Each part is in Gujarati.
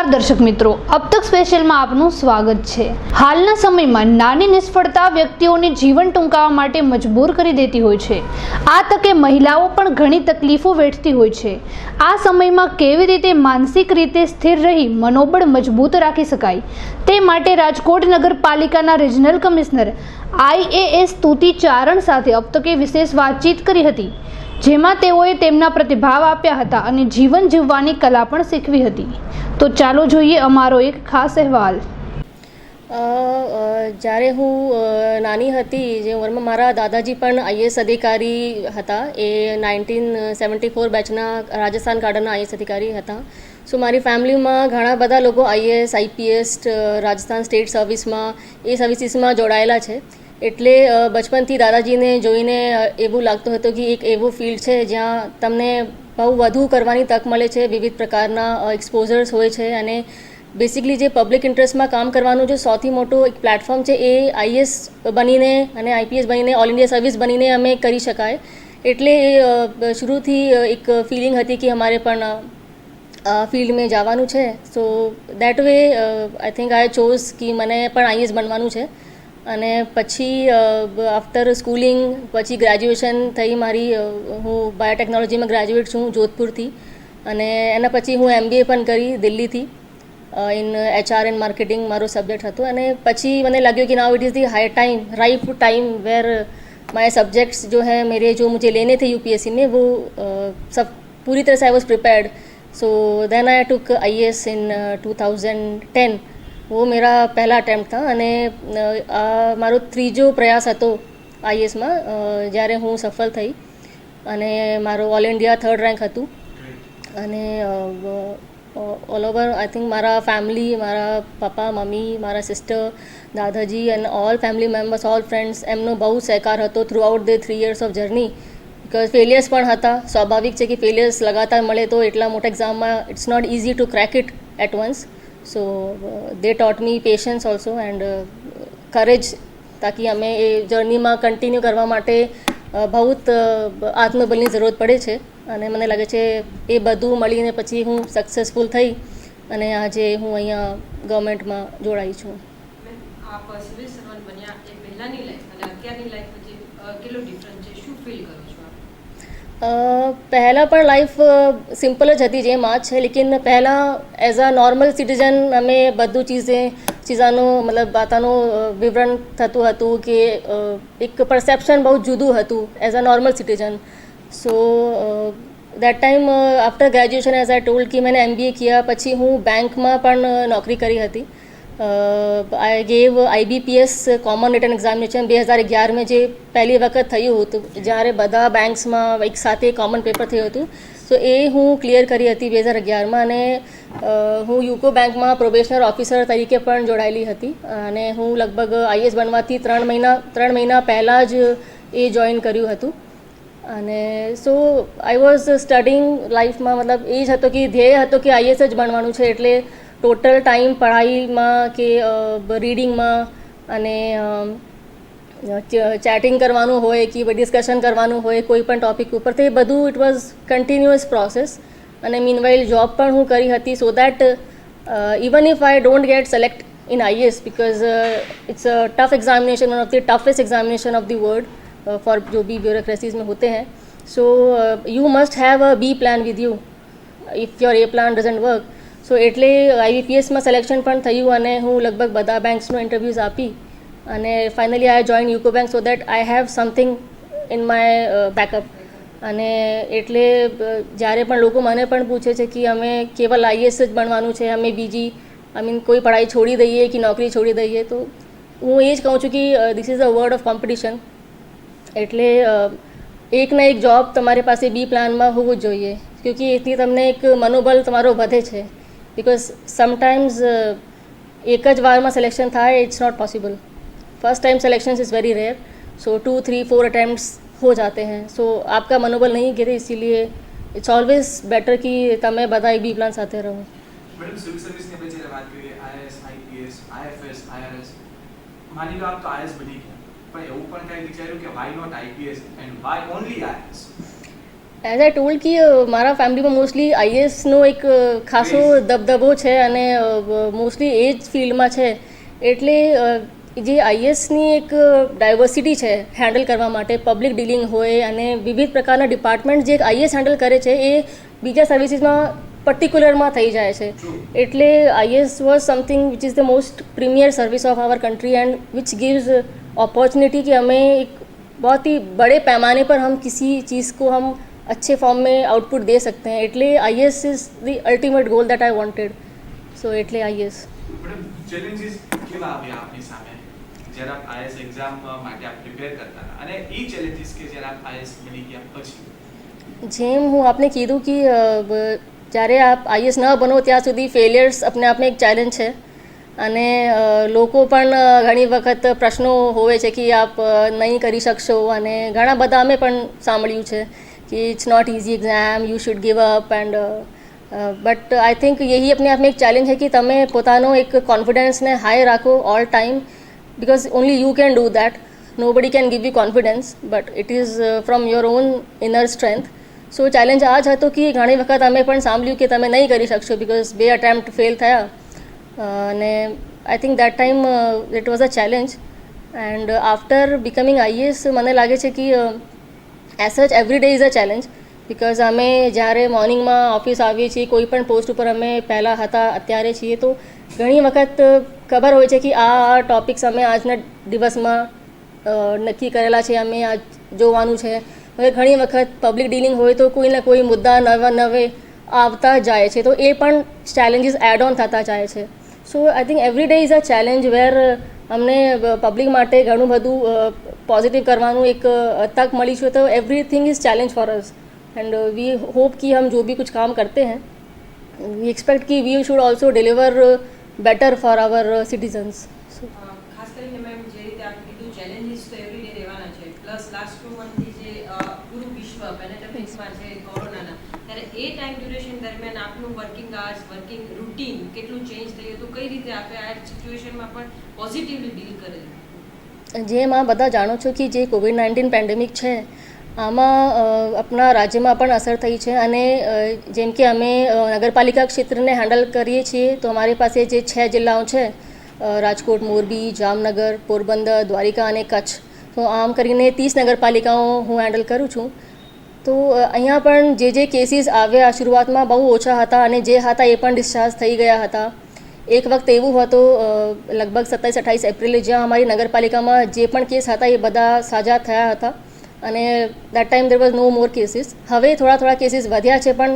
નમસ્કાર દર્શક મિત્રો, अब तक સ્પેશિયલમાં આપનું સ્વાગત છે। હાલના સમયમાં નાની નિષ્ફળતા વ્યક્તિઓને જીવન ટૂંકાવવા માટે મજબૂર કરી દેતી હોય છે। આ તકે મહિલાઓ પણ ઘણી તકલીફો વેઠતી હોય છે। આ સમયમાં કેવી રીતે માનસિક રીતે સ્થિર રહી મનોબળ મજબૂત રાખી શકાય તે માટે રાજકોટ નગરપાલિકાના રિજનલ કમિશનર IAS સ્તુતિ ચારણ સાથે अब तके વિશેષ વાતચીત કરી હતી, જેમાં તેઓએ તેમના પ્રતિભાવ આપ્યા હતા અને જીવન જીવવાની કલા પણ શીખવી હતી। તો ચાલો જોઈએ અમારો એક ખાસ અહેવાલ। જ્યારે હું નાની હતી જે ઉંમરમાં મારા દાદાજી પણ IAS અધિકારી હતા। એ 1974 બેચના રાજસ્થાન કાડરના IAS અધિકારી હતા। સો મારી ફેમિલીમાં ઘણા બધા લોકો IAS IPS રાજસ્થાન સ્ટેટ સર્વિસમાં એ સર્વિસીસમાં જોડાયેલા છે। એટલે બચપનથી દાદાજીને જોઈને એવું લાગતું હતું કે એક એવો ફિલ્ડ છે જ્યાં તમને બહુ વધુ કરવાની તક મળે છે, વિવિધ પ્રકારના એક્સપોઝર્સ હોય છે અને બેસિકલી જે પબ્લિક ઇન્ટરેસ્ટમાં કામ કરવાનું જે સૌથી મોટું એક પ્લેટફોર્મ છે એ IAS બનીને અને IPS બનીને ઓલ ઇન્ડિયા સર્વિસ બનીને અમે કરી શકાય। એટલે શરૂથી એક ફિલિંગ હતી કે અમારે પણ ફિલ્ડ में જવાનું છે। So that way I think I chose કે મને પણ IAS બનવાનું છે। અને પછી આફ્ટર સ્કૂલિંગ પછી ગ્રેજ્યુએશન થઈ મારી। હું બાયોટેકનોલોજીમાં ગ્રેજ્યુએટ છું જોધપુરથી અને એના પછી હું MBA પણ કરી દિલ્હીથી ઇન HR એન્ડ માર્કેટિંગ મારો સબ્જેક્ટ હતો। અને પછી મને લાગ્યું कि now it is the high time right time where my subjects जो है मेरे जो मुझे लेने थे UPSC में वो सब पूरी तरह से I was prepared. So then I took IAS in 2010। वो मेरा पहला अटेम्प्ट था અને મારો ત્રીજો પ્રયાસ હતો IASમાં જ્યારે હું સફળ થઈ અને મારો ઓલ ઇન્ડિયા 3rd રેન્ક હતું। અને ઓલ ઓવર આઈ થિંક મારા ફેમિલી, મારા પપ્પા મમ્મી, મારા સિસ્ટર, દાદાજી and all family members, all friends એમનો બહુ સહકાર હતો through out the 3 years of journey. Because failures પણ હતા, સ્વાભાવિક છે કે ફેલિયર્સ લગાતાર મળે તો એટલા મોટા એક્ઝામમાં it's not easy to crack it at once. So they taught me patience also and courage ताकि हमें ये जर्नी में कंटिन्यू करवा माटे बहुत आत्मबलની જરૂરત પડે છે। અને મને લાગે છે એ બધું મળીને પછી હું સક્સેસફુલ થઈ અને આજે હું અહીંયા ગવર્મેન્ટમાં જોડાઈ છું। આપ સિવિલ સર્વન્ટ બન્યા એ પહેલાની લાઈફ અને અત્યારની લાઈફ વચ્ચે કેટલો ડિફરન્સ છે, શું ફીલ કરો છો આપ? પહેલાં પણ લાઈફ સિમ્પલ જ હતી જેમ આ છે, લેકિન પહેલાં એઝ અ નોર્મલ સિટીઝન અમે બધું ચીજાનું મતલબ વાતાનું વિવરણ થતું હતું કે એક પરસેપ્શન બહુ જુદું હતું as a normal citizen. So that time after graduation as I told કે मैंने MBA किया પછી હું બેંકમાં પણ નોકરી કરી હતી। I gave IBPS common return examination 2011 में જે પહેલી વખત થયું હતું જ્યારે બધા બેંક્સમાં એક સાથે કોમન પેપર થયું હતું। સો એ હું ક્લિયર કરી હતી 2011માં અને હું યુકો બેંકમાં પ્રોબેશનર ઓફિસર તરીકે પણ જોડાયેલી હતી અને હું લગભગ IAS બનવાથી 3 મહિના પહેલાં જ એ જોઈન કર્યું હતું। અને સો આઈ વોઝ સ્ટડિંગ લાઈફમાં મતલબ એ જ હતો કે ધ્યેય હતો કે IAS જ બનવાનું છે। એટલે ટોટલ ટાઈમ પઢાઈમાં કે રીડિંગમાં અને ચેટિંગ કરવાનું હોય કે ડિસ્કશન કરવાનું હોય કોઈ પણ ટૉપિક ઉપર, તો એ બધું ઇટ વોઝ કન્ટિન્યુઅસ પ્રોસેસ। અને મીનવાઇલ જોબ પણ હું કરી હતી so that even if I don't get select in IAS because it's a tough examination, one of the toughest examination of the world for जो भी ब्यूरोक्रेसीज में होते हैं। So you must have a B plan with you if your A plan doesn't work. So એટલે IBPSમાં સિલેક્શન પણ થયું અને હું લગભગ બધા બેંક્સનો ઇન્ટરવ્યૂઝ આપી અને finally I join UCO bank so that I have something in my backup. અને એટલે જ્યારે પણ લોકો મને પણ પૂછે છે કે અમે કેવલ IAS જ બનવાનું છે, અમે બીજી આઈ મીન કોઈ પઢાઈ છોડી દઈએ કે નોકરી છોડી દઈએ, તો હું એ જ કહું છું કે this is a word of competition. એટલે એક ના એક જોબ તમારી પાસે B પ્લાનમાં હોવું જ જોઈએ ક્યોંકि એથી તમને એક મનોબળ તમારો વધે છે। बिकॉज समटाइम्स एक ज बार में सिलेक्शन था it's not possible. First time selection is very rare. So 2, 3, 4 attempts हो जाते हैं। सो आपका मनोबल नहीं गिरे, इसीलिए इट्स ऑलवेज बेटर कि તમે બધા એક B પ્લાન સાથે રહો। મેડમ સિવિલ સર્વિસની આપણે જ્યારે વાત કરીએ IAS, IPS, IFS, IRS, માની લો આપ તો IAS બની ગયા, પણ એવું પણ કંઈ વિચાર્યું કે why not IPS and why only IAS? As I told કે મારા ફેમિલીમાં મોસ્ટલી આઈએસનો એક ખાસો દબદબો છે અને મોસ્ટલી એ જ ફિલ્ડમાં છે એટલે જે આઈએસની એક ડાયવર્સિટી છે હેન્ડલ કરવા માટે પબ્લિક ડીલિંગ હોય અને વિવિધ પ્રકારના ડિપાર્ટમેન્ટ જે આઈએસ હેન્ડલ કરે છે એ બીજા સર્વિસીસમાં પર્ટિક્યુલરમાં થઈ જાય છે એટલે IAS was something which is the most premier service of our country and which gives opportunity कि हमें एक बहुत ही बड़े पैमाने पर हम किसी चीज़ को हम अच्छे फॉर्म में आउटपुट दे सकते हैं એટલે IAS is the ultimate goal that I wanted so એટલે આઈએસ મેડમ ચેલેન્જીસ કેવા આવ્યા આપની સામે જ્યારે આપ આઈએસ એક્ઝામ માટે આપ પ્રિપેર કરતા હતા અને એ ચેલેન્જીસ કે જ્યારે આપ આઈએસ બની ગયા પછી જેમ હું આપને કીધું કે જ્યારે આપ આઈએસ ન બનો ત્યાં સુધી ફેલિયર્સ अपने आप में એક ચેલેન્જ છે અને લોકો પણ ઘણી વખત પ્રશ્નો હોય છે કે આપ નહીં કરી શકશો અને ઘણા બધા અમે પણ સાંભળ્યું છે कि it's not easy exam you should give up and but I think यही अपने आप में एक चैलेंज है कि તમે પોતાનો એક કોન્ફિડન્સને હાઈ રાખો all time because only you can do that nobody can give you confidence but it is from your own inner strength so challenge આ જ હતો કે ઘણી વખત અમે પણ સાંભળ્યું કે તમે નહીં કરી શકશો બિકોઝ 2 અટેમ્પ્ટ ફેલ થયા અને I think that time it was a challenge and after becoming IAS મને લાગે છે કે as such every day is a challenge because અમે જ્યારે મોર્નિંગમાં ઓફિસ આવીએ છીએ કોઈ પણ પોસ્ટ ઉપર અમે પહેલાં હતા અત્યારે છીએ તો ઘણી વખત ખબર હોય છે કે આ ટોપિક્સ અમે આજના દિવસમાં નક્કી કરેલા છે અમે આ જોવાનું છે હવે ઘણી વખત પબ્લિક ડીલિંગ હોય તો કોઈ ને કોઈ મુદ્દા નવે આવતા જાય છે તો એ પણ ચેલેન્જીસ એડ ઓન થતા જાય છે so I think every day is a challenge where અમને પબ્લિક માટે ઘણું બધું पॉजिटिव करवानू एक तक मिली है तो everything is challenge for us and we hope कि हम जो भी कुछ काम करते हैं वी एक्सपेक्ट कि we should also deliver better for our citizens ખાસ કરીને મેમ જે રીતે આપણે કીધું ચેલેન્જીસ તો એવરી ડે રહેવાના છે પ્લસ લાસ્ટ 2 મંથથી જે પૂરું વિશ્વ પેન્ડેમિક્સમાં છે કોરોનાના ત્યારે એ ટાઈમ ડ્યુરેશન દરમિયાન આપનું વર્કિંગ આર્સ વર્કિંગ રૂટીન કેટલું ચેન્જ થયું તો કઈ રીતે આપણે આ સિચ્યુએશનમાં પણ પોઝિટિવલી ડીલ કરેલું જેમ આ બધા જાણો છો કે જે કોવિડ-19 પેન્ડેમિક છે આમાં આપણા રાજ્યમાં પણ અસર થઈ છે અને જેમ કે અમે નગરપાલિકા ક્ષેત્રને હેન્ડલ કરીએ છીએ તો અમારી પાસે જે 6 જિલ્લાઓ છે રાજકોટ મોરબી જામનગર પોરબંદર દ્વારિકા અને કચ્છ તો આમ કરીને 30 નગરપાલિકાઓ હું હેન્ડલ કરું છું તો અહીંયા પણ જે કેસીસ આવ્યા શરૂઆતમાં બહુ ઓછા હતા અને જે હતા એ પણ ડિસ્ચાર્જ થઈ ગયા હતા એક વખત એવું હતું લગભગ 27-28 એપ્રિલે જ્યાં અમારી નગરપાલિકામાં જે પણ કેસ હતા એ બધા સાજા થયા હતા અને that time there was no more cases હવે થોડા કેસીસ વધ્યા છે પણ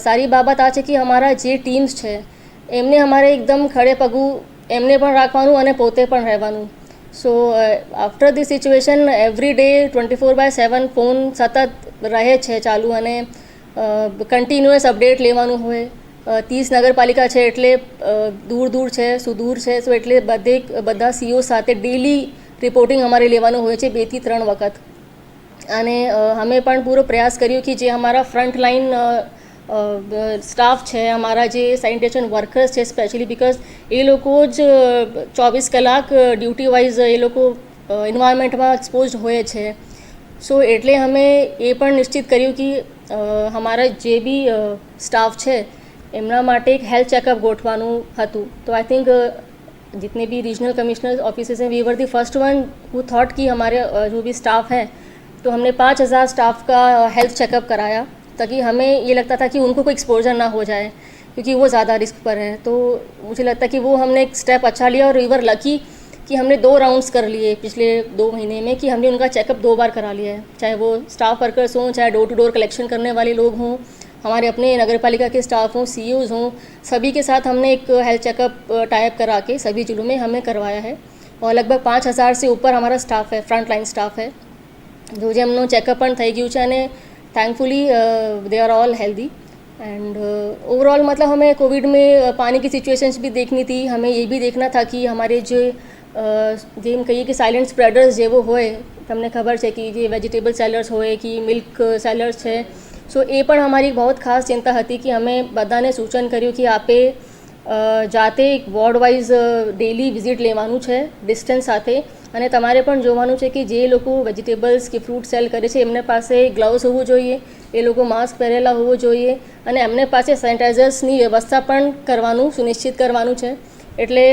સારી બાબત આ છે કે અમારા જે ટીમ્સ છે એમને અમારે એકદમ ખડે પગું એમને પણ રાખવાનું અને પોતે પણ રહેવાનું so after this situation every day 24/7 phone સતત રહે છે ચાલુ અને કન્ટિન્યુઅસ અપડેટ લેવાનું હોય 30 નગરપાલિકા છે એટલે દૂર છે સુદૂર છે સો એટલે બધા સીઓ સાથે ડેલી રિપોર્ટિંગ અમારે લેવાનું હોય છે 2 થી 3 વખત અને અમે પણ પૂરો પ્રયાસ કર્યો કે જે અમારા ફ્રન્ટ લાઇન સ્ટાફ છે અમારા જે સેનિટેશન વર્કર્સ છે સ્પેશિયલી બિકોઝ એ લોકો જ 24 કલાક ડ્યુટી વાઇઝ એ લોકો એન્વાયરમેન્ટમાં એક્સપોઝ હોય છે સો એટલે અમે એ પણ નિશ્ચિત કર્યું કે અમારા જે બી સ્ટાફ છે એમના માટે એક હેલ્થ चेकअप ગોઠવાનું હતું तो आई थिंक जितने भी रीजनल कमिश्नर ऑफिसेज हैं we were the first one who thought कि हमारे जो भी स्टाफ हैं तो हमने 5000 स्टाफ का हेल्थ चेकअप कराया ताकि हमें ये लगता था कि उनको कोई एक्सपोजर ना हो जाए क्योंकि वो ज़्यादा रिस्क पर है तो मुझे लगता है कि वो हमने एक स्टेप अच्छा लिया और वी वर लकी कि हमने 2 राउंड्स कर लिए पिछले 2 महीने में कि हमने उनका चेकअप 2 बार करा लिया है चाहे वो स्टाफ वर्कर्स हों चाहे डोर टू डोर कलेक्शन करने वाले लोग हों हमारे अपने नगर पालिका के स्टाफ हों सीईओज़ हों सभी के साथ हमने एक हेल्थ चेकअप टाइप करा के सभी जिलों में हमने करवाया है और लगभग 5000 से ऊपर हमारा स्टाफ है फ्रंट लाइन स्टाफ है जो जे हमने चेकअप પણ થઈ ગયું છે અને thankfully they are all healthy and overall मतलब हमें कोविड में पानी की सिचुएशंस भी देखनी थी हमें ये भी देखना था कि हमारे जो જેમ કહીએ કે સાયલેન્ટ સ્પ્રેડર્સ જેવો હોય તમને ખબર છે કે જે વેજીટેબલ સેલર્સ હોય કે મિલ્ક સેલર્સ છે સો એ પણ અમારી बहुत ખાસ ચિંતા હતી કે અમે બધાને સૂચન કર્યું કે આપે જાતે એક વોર્ડ વાઇઝ ડેલી વિઝિટ લેવાનું છે ડિસ્ટન્સ સાથે અને તમારે પણ જોવાનું છે કે જે લોકો વેજીટેબલ્સ કે ફ્રૂટ સેલ કરે છે એમના પાસે ગ્લવ્સ હોવું જોઈએ એ લોકો માસ્ક પહેરેલા હોવું જોઈએ અને એમને પાસે સેનિટાઇઝર્સની વ્યવસ્થા પણ કરવાનું સુનિશ્ચિત કરવાનું છે. એટલે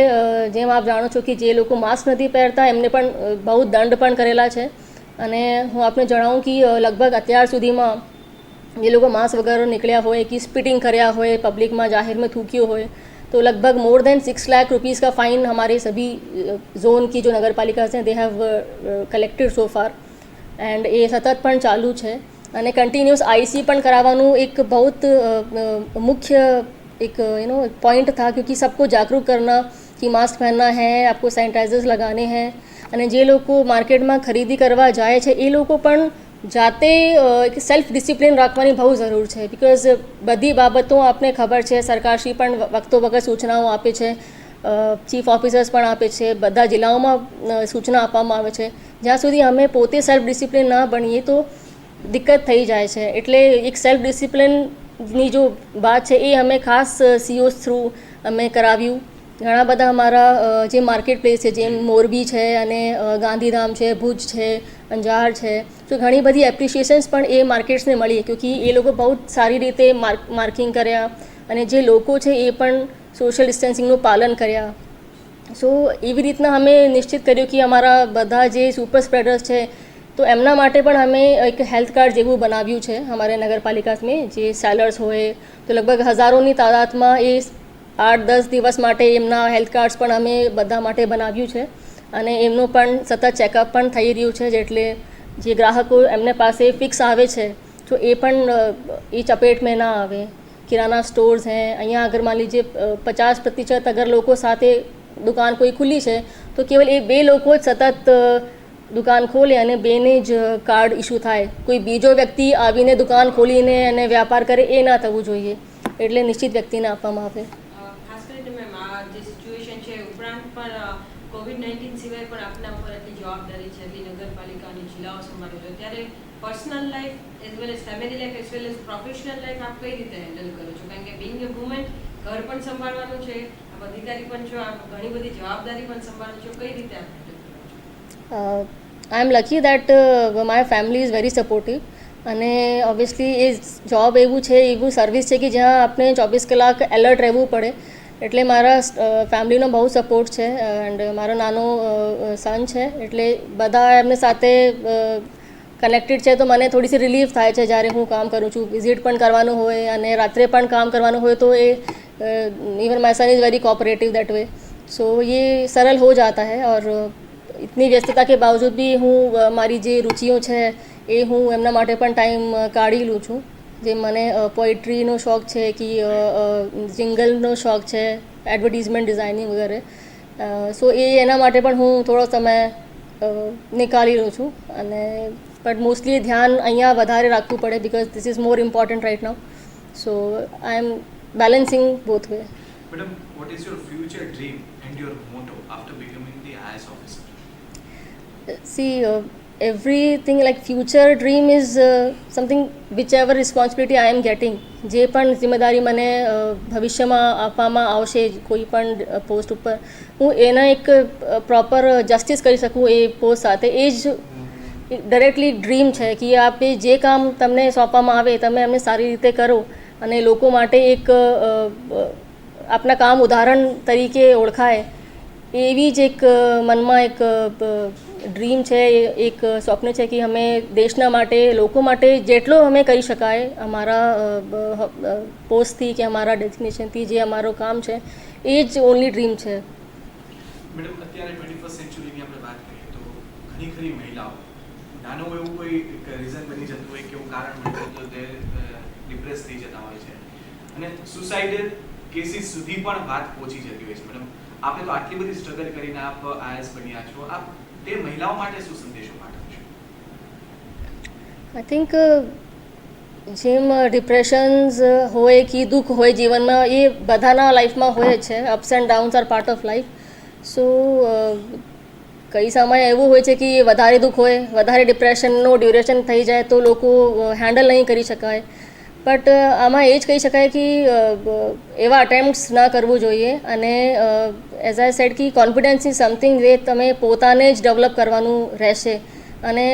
જેમ આપ જાણો છો કે જે લોકો માસ્ક નથી પહેરતા એમને પણ બહુ દંડ પણ કરેલા છે. અને હું આપને જણાવું કે લગભગ અત્યાર સુધીમાં જે લોકો માસ્ક વગર નીકળ્યા હોય કે સ્પિટિંગ કર્યા હોય, પબ્લિકમાં જાહેરમાં થૂક્યું હોય, तो लगभग मोर देन 6 लाख रुपीज़ का फ़ाइन हमारे सभी जोन की जो नगर पालिका हैं they have collected so far and એ સતત પણ ચાલુ છે. અને કન્ટિન્યુઅસ આઈસી પણ કરાવવાનું એક बहुत मुख्य एक पॉइंट था क्योंकि सबको जागरूक करना कि मास्क पहनना है, आपको सैनिटाइजर्स लगाने हैं. અને જે લોકો માર્કેટમાં ખરીદી કરવા જાય છે એ લોકો પણ જાતે એક સેલ્ફ ડિસિપ્લિન રાખવાની બહુ જરૂર છે. બિકોઝ બધી બાબતો આપને ખબર છે, સરકારશ્રી પણ વખતો વખત સૂચનાઓ આપે છે, ચીફ ઓફિસર્સ પણ આપે છે, બધા જિલ્લાઓમાં સૂચના આપવામાં આવે છે. જ્યાં સુધી અમે પોતે સેલ્ફ ડિસિપ્લિન ના બનીએ તો દિક્કત થઈ જાય છે. એટલે એક સેલ્ફ ડિસિપ્લિનની જો વાત છે એ અમે ખાસ સીઓસ થ્રુ અમે કરાવ્યું. ઘણા બધા અમારા જે માર્કેટ પ્લેસ છે જેમ મોરબી છે અને ગાંધીધામ છે, ભુજ છે, અંજાર છે, તો ઘણી બધી એપ્રિશિએશન્સ પણ એ માર્કેટ્સને મળી ક્યોંકિ એ લોકો બહુ સારી રીતે માર્કિંગ કર્યા અને જે લોકો છે એ પણ સોશિયલ ડિસ્ટન્સિંગનું પાલન કર્યા. સો એવી રીતના અમે નિશ્ચિત કર્યું કે અમારા બધા જે સુપર સ્પ્રેડર્સ છે તો એમના માટે પણ અમે એક હેલ્થ કાર્ડ જેવું બનાવ્યું છે અમારે નગરપાલિકામાં. જે સેલર્સ હોય તો લગભગ હજારોની તાદાદમાં એ 8-10 દિવસ માટે એમના હેલ્થ કાર્ડ્સ પણ અમે બધા માટે બનાવ્યું છે અને એમનું પણ સતત ચેકઅપ પણ થઈ રહ્યું છે. જેટલે જે ગ્રાહકો એમને પાસે ફિક્સ આવે છે તો એ પણ એ ચપેટ में ના આવે. किराना स्टोर्स हैं અહીંયા अगर मान लीजिए 50% अगर લોકો સાથે દુકાન કોઈ ખુલ્લી છે તો કેવલ એ 2 લોકો જ સતત દુકાન ખોલે અને 2ને જ કાર્ડ ઇસ્યુ થાય. કોઈ બીજો વ્યક્તિ આવીને દુકાન ખોલીને અને વ્યાપાર કરે એ ના થવું જોઈએ. એટલે નિશ્ચિત વ્યક્તિને આપવામાં આવે. ખાસ કરીને મેમ આ જે સિચ્યુએશન છે ઉપરાંત પણ કોવિડ-19 સિવાય પણ આપના ઉપર એટલી જવાબદારી છે, એટલી નગરપાલિકા અને જિલ્લાઓ સંભાળો છો, ત્યારે personal life as well as family life as well as professional life આપ કઈ રીતે હેન્ડલ કરો છો? કારણ કે બિંગ એ વુમન ઘર પણ સંભાળવાનું છે, આપ અધિકારી પણ છો, આપ ઘણી બધી જવાબદારી પણ સંભાળો છો, કઈ રીતે આપ હેન્ડલ કરો છો? I am lucky that my family is very supportive. અને ઓબ્વિયસલી એ જોબ એવું છે, એવું સર્વિસ છે કે જ્યાં આપણે 24 કલાક એલર્ટ રહેવું પડે. એટલે મારા ફેમિલીનો બહુ સપોર્ટ છે એન્ડ મારો નાનો સન છે એટલે બધા એમની સાથે કનેક્ટેડ છે. તો મને થોડીસી રિલીફ થાય છે જ્યારે હું કામ કરું છું. વિઝિટ પણ કરવાનું હોય અને રાત્રે પણ કામ કરવાનું હોય તો એ even my son is very cooperative that way. So ये सरल हो जाता है और इतनी व्यस्तता के बावजूद भी હું મારી જે રુચિઓ છે એ હું એમના માટે પણ ટાઈમ કાઢી લઉં છું. જે મને પોએટ્રીનો શોખ છે કે જિંગલનો શોખ છે, એડવર્ટિઝમેન્ટ ડિઝાઇનિંગ વગેરે. સો એના માટે પણ હું થોડો સમય નિકાળી લઉં છું. અને બટ મોસ્ટલી ધ્યાન અહીંયા વધારે રાખવું પડે because this is more important right now. So I am balancing both way. Madam, what is your future dream and your motto after becoming the IAS officer? See, everything like future dream is something whichever responsibility I am getting. જે પણ જિમ્મેદારી મને ભવિષ્યમાં આપવામાં આવશે કોઈ પણ પોસ્ટ ઉપર, હું એના એક પ્રોપર જસ્ટિસ કરી શકું એ પોસ્ટ સાથે. એ જ ડાયરેક્ટલી ડ્રીમ છે કે આપે જે કામ તમને સોંપવામાં આવે તમે એમને સારી રીતે કરો અને લોકો માટે એક આપના કામ ઉદાહરણ તરીકે ઓળખાય એવી જ એક મનમાં એક ડ્રીમ છે, એક સ્વપ્ન છે કે અમે દેશના માટે, લોકો માટે જેટલો અમે કરી શકાય અમારા પોસ્ટથી કે અમારા ડેસ્ટિનેશનથી જે અમારું કામ છે એ જ ઓનલી ડ્રીમ છે. મેડમ, અત્યારે 21st સેન્ચુરીની આપણે વાત કરીએ તો ઘણી ખરી મહિલાઓ નાનું એવું કોઈ એક રીઝન બની જતું હોય કે એવું કારણ બની જતું હોય તે ડિપ્રેસ થઈ જતા હોય છે અને સુસાઇડલ કેસીસ સુધી પણ વાત પહોંચી જતી હોય છે. મેડમ, આપે તો આટલી બધી સ્ટ્રગલ કરીને આપ આઈએએસ બન્યા છો, આપ તે મહિલાઓ માટે શું સંદેશો પાઠવશો? આઈ થિંક જેમ ડિપ્રેશન્સ હોય કે દુઃખ હોય જીવનમાં એ બધાના લાઈફમાં હોય જ છે. Ups and downs are part of life. So કઈ સમય એવું હોય છે કે વધારે દુઃખ હોય, વધારે ડિપ્રેશનનો ડ્યુરેશન થઈ જાય તો લોકો હેન્ડલ નહીં કરી શકાય. બટ આમાં એ જ કહી શકાય કે એવા અટેમ્પ્ટ્સ ના કરવું જોઈએ. અને એઝ આઈ સેડ કે કોન્ફિડન્સ ઇઝ સમથિંગ જે તમે પોતાને જ ડેવલપ કરવાનું રહેશે. અને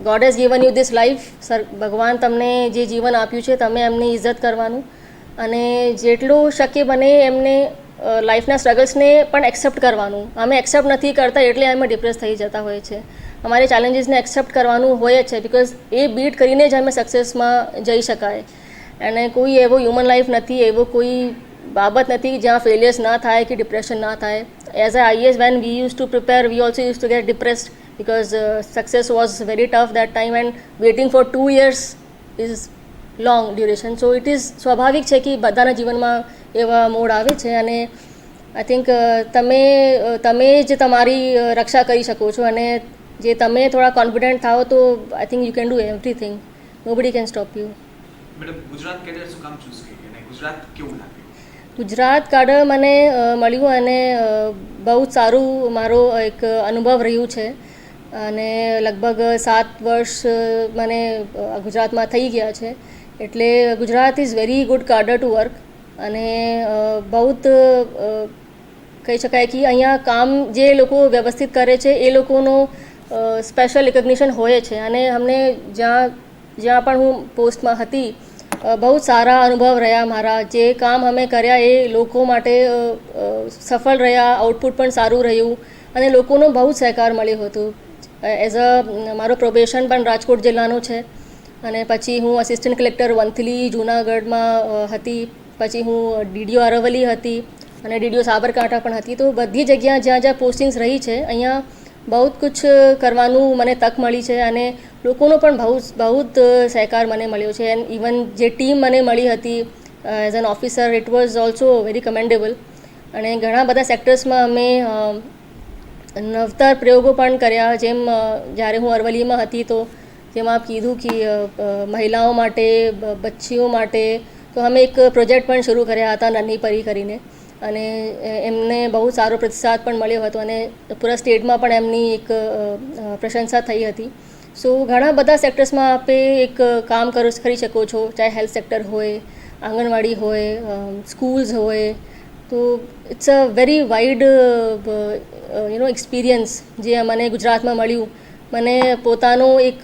God has given you this life. Sir ભગવાન તમને જે જીવન આપ્યું છે તમે એમની ઇજ્જત કરવાનું અને જેટલું શક્ય બને એમને લાઈફના સ્ટ્રગલ્સને પણ એક્સેપ્ટ કરવાનું. અમે એક્સેપ્ટ નથી કરતા એટલે અમે ડિપ્રેસ થઈ જતા હોય છે. અમારે ચેલેન્જીસને એક્સેપ્ટ કરવાનું હોય જ છે બિકોઝ એ બીટ કરીને જ અમે સક્સેસમાં જઈ શકાય. અને કોઈ એવો હ્યુમન લાઈફ નથી, એવો કોઈ બાબત નથી જ્યાં ફેલિયર્સ ના થાય કે ડિપ્રેશન ના થાય. As a IAS when we used to prepare we also used to get depressed because success was very tough that time and waiting for 2 years is long duration. So it is સ્વાભાવિક છે કે બધાના જીવનમાં એવા મોડ આવે છે અને આઈ થિંક તમે જ તમારી રક્ષા કરી શકો છો અને જે તમે થોડા કોન્ફિડન્ટ થાઓ તો I think you can do everything. Nobody can stop you. Madam Gujarat cadre શું કામ ચૂઝ કરી અને ગુજરાત કેવું લાગ્યું? ગુજરાત કાઢ મને મળ્યું અને બહુ જ સારું મારો એક અનુભવ રહ્યું છે અને લગભગ 7 વર્ષ મને ગુજરાતમાં થઈ ગયા છે. એટલે Gujarat is very good cadre to work અને બહુ કહી શકાય કે અહીંયા કામ જે લોકો વ્યવસ્થિત કરે છે એ લોકોનો સ્પેશિયલ રિકગ્નિશન હોય છે અને અમને જ્યાં પણ હું પોસ્ટમાં હતી બહુ સારા અનુભવ રહ્યા મારા. જે કામ અમે કર્યા એ લોકો માટે સફળ રહ્યા, આઉટપુટ પણ સારું રહ્યું અને લોકોનો બહુ જ સહકાર મળ્યો હતો. એઝ અ મારો પ્રોબેશન પણ રાજકોટ જિલ્લાનો છે અને પછી હું અસિસ્ટન્ટ કલેક્ટર વંથલી જૂનાગઢમાં હતી, પછી હું DDO અરવલ્લી હતી અને DDO સાબરકાંઠા પણ હતી. તો બધી જગ્યા જ્યાં જ્યાં પોસ્ટિંગ્સ રહી છે અહીંયા બહુ જ કુછ કરવાનું મને તક મળી છે અને લોકોનો પણ બહુ જ સહકાર મને મળ્યો છે. એન્ડ ઇવન જે ટીમ મને મળી હતી as an officer it was also very commendable. અને ઘણા બધા સેક્ટર્સમાં અમે નવતર પ્રયોગો પણ કર્યા. જેમ જ્યારે હું અરવલ્લીમાં હતી તો જેમ આપ કીધું કે મહિલાઓ માટે, બચ્ચીઓ માટે તો અમે એક પ્રોજેક્ટ પણ શરૂ કર્યા હતા નન્હી પરી કરીને અને એમને બહુ સારો પ્રતિસાદ પણ મળ્યો હતો અને પૂરા સ્ટેટમાં પણ એમની એક પ્રશંસા થઈ હતી. સો ઘણા બધા સેક્ટર્સમાં આપે એક કામ કરી શકો છો, ચાહે હેલ્થ સેક્ટર હોય, આંગણવાડી હોય, સ્કૂલ્સ હોય. તો it's a very wide experience જે મને ગુજરાતમાં મળ્યું. મને પોતાનો એક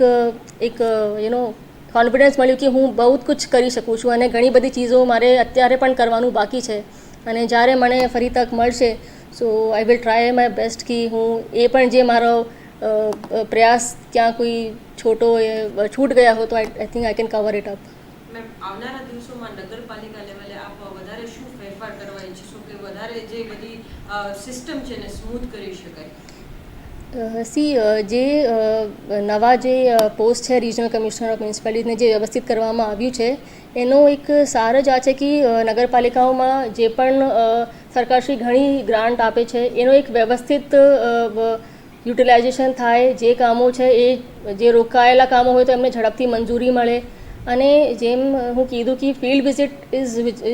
કોન્ફિડન્સ મળ્યું કે હું બહુ જ કુછ કરી શકું છું અને ઘણી બધી ચીજો મારે અત્યારે પણ કરવાનું બાકી છે અને જ્યારે મને ફરી તક મળશે so I will try my best કે હું એ પણ જે મારો પ્રયાસ ક્યાં કોઈ છૂટ ગયા હો તો I think I can cover it up. Ma'am આવનારા દિવસોમાં નગરપાલિકા લેવલે આપ વધારે શું ફેરફાર કરવા ઈચ્છશો કે વધારે જે બધી સિસ્ટમ છે એને સ્મૂથ કરી શકાય? જે નવા જે પોસ્ટ છે રિજનલ કમિશનર ઓફ મ્યુનિસિપાલિટીને જે વ્યવસ્થિત કરવામાં આવ્યું છે એનો એક સાર જ આ છે કે નગરપાલિકાઓમાં જે પણ સરકારશ્રી ઘણી ગ્રાન્ટ આપે છે એનો એક વ્યવસ્થિત યુટિલાઇઝેશન થાય. જે કામો છે એ જે રોકાયેલા કામો હોય તો એમને ઝડપથી મંજૂરી મળે અને જેમ હું કીધું કે field visit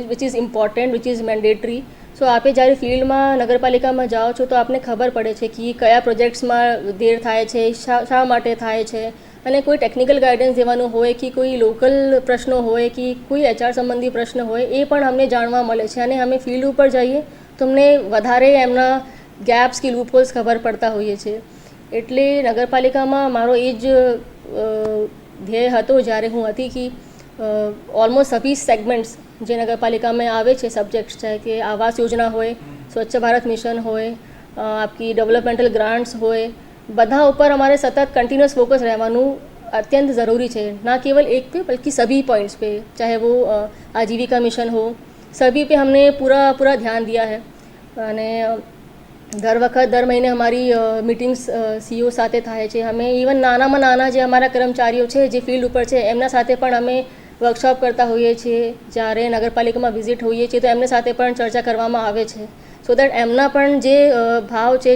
which is important, which is mandatory. So આપે જ્યારે ફિલ્ડમાં નગરપાલિકામાં જાઓ છો તો આપને ખબર પડે છે કે કયા પ્રોજેક્ટ્સમાં દેર થાય છે, શા માટે થાય છે અને કોઈ ટેકનિકલ ગાઈડન્સ દેવાનું હોય કે કોઈ લોકલ પ્રશ્નો હોય કે કોઈ HR સંબંધી પ્રશ્ન હોય એ પણ અમને જાણવા મળે છે અને અમે ફિલ્ડ ઉપર જઈએ તો અમને વધારે એમના ગેપ્સ કે લૂપહોલ્સ ખબર પડતા હોઈએ છીએ. એટલે નગરપાલિકામાં મારો એ જ ધ્યેય હતો જ્યારે હું હતી કે ઓલમોસ્ટ સભી સેગમેન્ટ્સ જે નગરપાલિકામાં આવે છે સબ્જેક્ટ્સ છે કે આવાસ યોજના હોય, સ્વચ્છ ભારત મિશન હોય, આપકી ડેવલપમેન્ટલ ગ્રાન્ટ્સ હોય, બધા ઉપર અમારે સતત કન્ટિન્યુઅસ ફોકસ રહેવાનું अत्यंत ज़रूरी है. ना केवल एक पे बल्कि सभी पॉइंट्स पे, चाहे वो आजीविका मिशन हो, सभी पे हमने पूरा ध्यान दिया है. અને દર મહિને અમારી મીટિંગ્સ CEO સાથે થાય છે. અમે ઇવન નાનામાં નાના જે અમારા કર્મચારીઓ છે જે ફિલ્ડ ઉપર છે એમના સાથે પણ અમે વર્કશોપ કરતા હોઈએ છીએ. જ્યારે નગરપાલિકામાં વિઝિટ હોઈએ છીએ તો એમના સાથે પણ ચર્ચા કરવામાં આવે છે સો દેટ એમના પણ જે ભાવ છે,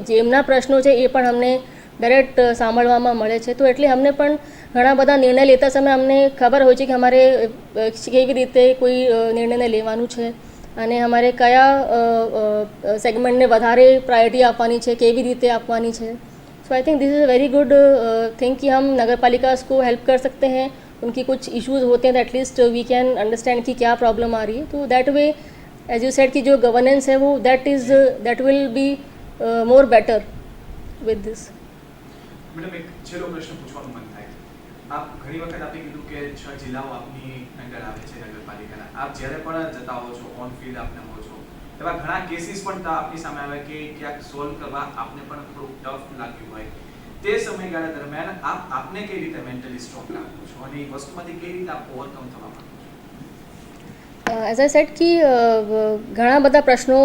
જે એમના પ્રશ્નો છે એ પણ અમને ડાયરેક્ટ સાંભળવામાં મળે છે. તો એટલે અમને પણ ઘણા બધા નિર્ણય લેતા સમયે અમને ખબર હોય છે કે અમારે કેવી રીતે કોઈ નિર્ણયને લેવાનું છે અને અમારે કયા સેગમેન્ટને વધારે प्रायोरिटी આપવાની છે, કેવી રીતે આપવાની છે. So I think this is a very good thing कि हम नगरपालिका को हेल्प कर सकते हैं. उनकी कुछ इश्यूज होते हैं तो एटलीस्ट वी कैन अंडरस्टैंड कि क्या प्रॉब्लम आ रही है. तो that way as you said कि जो गवर्नेंस है वो that will be more better with this. Madam એક છેલ્લો પ્રશ્ન પૂછવાનું મન થાય આપ ઘણી વખત આપે કીધું કે 6 જિલ્લાઓ આપની અંદર આવે છે નગરપાલિકાના. આપ જ્યારે પણ જતા હો છો ઓન ફિલ્ડ આપને હો છો, એવા ઘણા કેસીસ પણ આપની સામે આવે કે ક્યાંક સોલ્વ કરવા આપને પણ થોડુંક ટફ લાગ્યું હોય. તે સમયગાળા દરમિયાન આપને કઈ રીતે મેન્ટલી સ્ટ્રોંગ રાખો છો અને એ વસ્તુમાંથી કઈ રીતે આપ ઓવરકમ થવા માંગો છો? એઝ આઈ સેડ કે ઘણા બધા પ્રશ્નો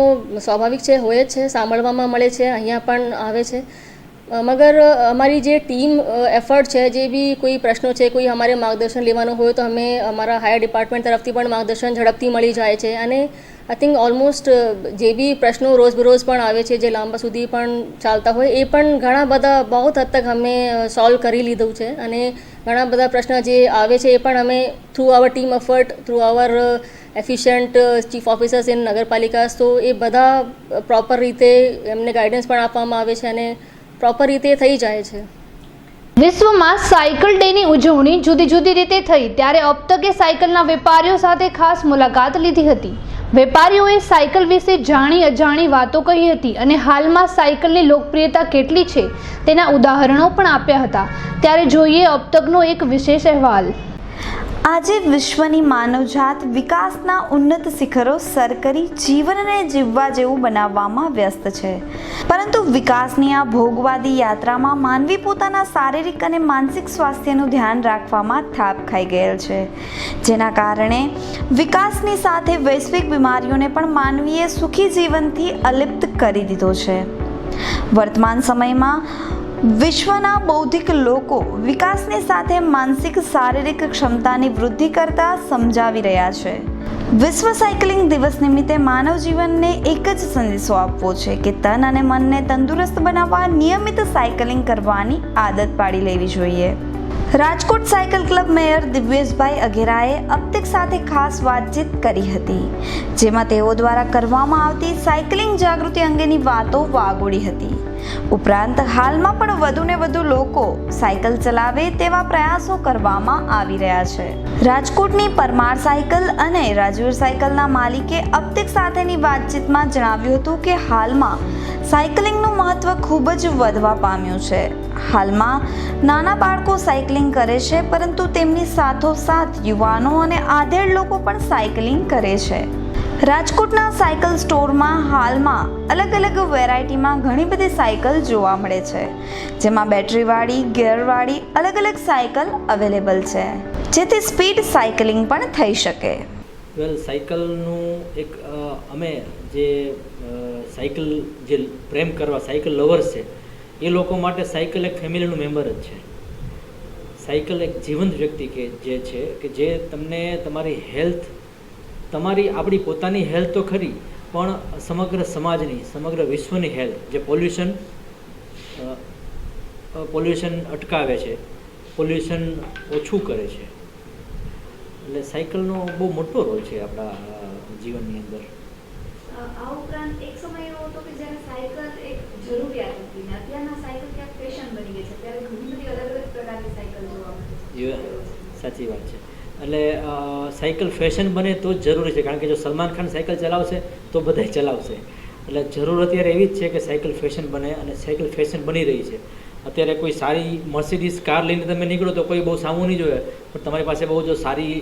સ્વાભાવિક છે, હોય જ છે, સાંભળવામાં મળે છે, અહીંયા પણ આવે છે. મગર અમારી જે ટીમ એફર્ટ છે, જે બી કોઈ પ્રશ્નો છે, કોઈ અમારે માર્ગદર્શન લેવાનું હોય તો અમે અમારા હાયર ડિપાર્ટમેન્ટ તરફથી પણ માર્ગદર્શન ઝડપથી મળી જાય છે. અને આઈ થિંક ઓલમોસ્ટ જે બી પ્રશ્નો રોજબરોજ પણ આવે છે, જે લાંબા સુધી પણ ચાલતા હોય, એ પણ ઘણા બધા બહુ હદ તક અમે સોલ્વ કરી લીધું છે. અને ઘણા બધા પ્રશ્ન જે આવે છે એ પણ અમે through our team effort, through our efficient chief officers in નગરપાલિકાસ, તો એ બધા પ્રોપર રીતે એમને ગાઈડન્સ પણ આપવામાં આવે છે અને પ્રોપર રીતે થઈ જાય છે. વિશ્વમાં સાયકલ ડેની ઉજવણી જુદી જુદી રીતે થઈ ત્યારે અબતકે સાયકલના વેપારીઓ સાથે ખાસ મુલાકાત લીધી હતી. વેપારીઓએ સાયકલ વિશે જાણી અજાણી વાતો કહી હતી અને હાલમાં સાયકલની લોકપ્રિયતા કેટલી છે તેના ઉદાહરણો પણ આપ્યા હતા. ત્યારે જોઈએ અબતકનો એક વિશેષ અહેવાલ. આજે વિશ્વની માનવજાત વિકાસના ઉન્નત શિખરો સર કરી જીવનને જીવવા જેવું બનાવવામાં વ્યસ્ત છે, પરંતુ વિકાસની આ ભોગવાદી યાત્રામાં માનવી પોતાના શારીરિક અને માનસિક સ્વાસ્થ્યનું ધ્યાન રાખવામાં થાપ ખાઈ ગયેલ છે, જેના કારણે વિકાસની સાથે વૈશ્વિક બીમારીઓને પણ માનવીએ સુખી જીવનથી અલિપ્ત કરી દીધો છે. વર્તમાન સમયમાં વિશ્વના બૌદ્ધિક લોકો વિકાસની સાથે માનસિક શારીરિક ક્ષમતાની વૃદ્ધિ કરતા સમજાવી રહ્યા છે. વિશ્વ સાયકલિંગ દિવસ નિમિત્તે માનવ જીવનને એક જ સંદેશો આપવો છે કે તન અને મનને તંદુરસ્ત બનાવવા નિયમિત સાયકલિંગ કરવાની આદત પાડી લેવી જોઈએ. Rajkot cycle club mayor દિવ્યેશભાઈ અઘેરાએ Abtak સાથે ખાસ વાતચીત કરી હતી, જેમાં તેઓ દ્વારા કરવામાં આવતી સાયકલિંગ જાગૃતિ અંગેની વાતો વાગોળી હતી. ઉપરાંત હાલમાં પણ વધુને વધુ લોકો સાયકલ ચલાવે તેવા પ્રયાસો કરવામાં આવી રહ્યા છે. રાજકોટની પરમાર સાયકલ અને રાજવીર સાયકલના માલિકે અબતક સાથેની વાતચીતમાં જણાવ્યું હતું કે હાલમાં સાયકલિંગનું મહત્વ ખૂબ જ વધવા પામ્યું છે. હાલમાં નાના બાળકો સાયકલિંગ કરે છે, પરંતુ તેમની સાથોસાથ યુવાનો અને આધેડ લોકો પણ સાયકલિંગ કરે છે. રાજકોટના સાયકલ સ્ટોરમાં હાલમાં અલગ અલગ વેરાયટીમાં ઘણી બધી સાયકલ જોવા મળે છે, જેમાં બેટરીવાળી, ગિયરવાળી અલગ અલગ સાયકલ અવેલેબલ છે, જેથી સ્પીડ સાયકલિંગ પણ થઈ શકે. સાયકલનું એક અમે જે સાયકલ જે પ્રેમ કરવા સાયકલ લવર્સ છે એ લોકો માટે સાયકલ એક ફેમિલીનું મેમ્બર જ છે. સાયકલ એક જીવંત વ્યક્તિ જે છે કે જે તમને તમારી હેલ્થ, તમારી આપણી પોતાની હેલ્થ તો ખરી, પણ સમગ્ર સમાજની, સમગ્ર વિશ્વની હેલ્થ, જે પોલ્યુશન અટકાવે છે, પોલ્યુશન ઓછું કરે છે, એટલે સાયકલનો બહુ મોટો રોલ છે આપણા જીવનની અંદર. આ ઉપરાંત એક સમય એવો હતો કે જ્યારે સાયકલ એક જરૂરિયાત હતી ને અત્યારના સાયકલ ક્યાંક ફેશન બની ગઈ છે, ત્યારે ઘણી બધી અલગ અલગ પ્રકારની સાયકલ જોવા મળે છે. સાચી વાત છે. એટલે સાયકલ ફેશન બને તો જ જરૂરી છે, કારણ કે જો સલમાન ખાન સાયકલ ચલાવશે તો બધા ચલાવશે. એટલે જરૂર અત્યારે એવી જ છે કે સાયકલ ફેશન બને, અને સાયકલ ફેશન બની રહી છે. અત્યારે કોઈ સારી મર્સિડીઝ કાર લઈને તમે નીકળો તો કોઈ બહુ સામું નહીં જોવે, પણ તમારી પાસે બહુ જો સારી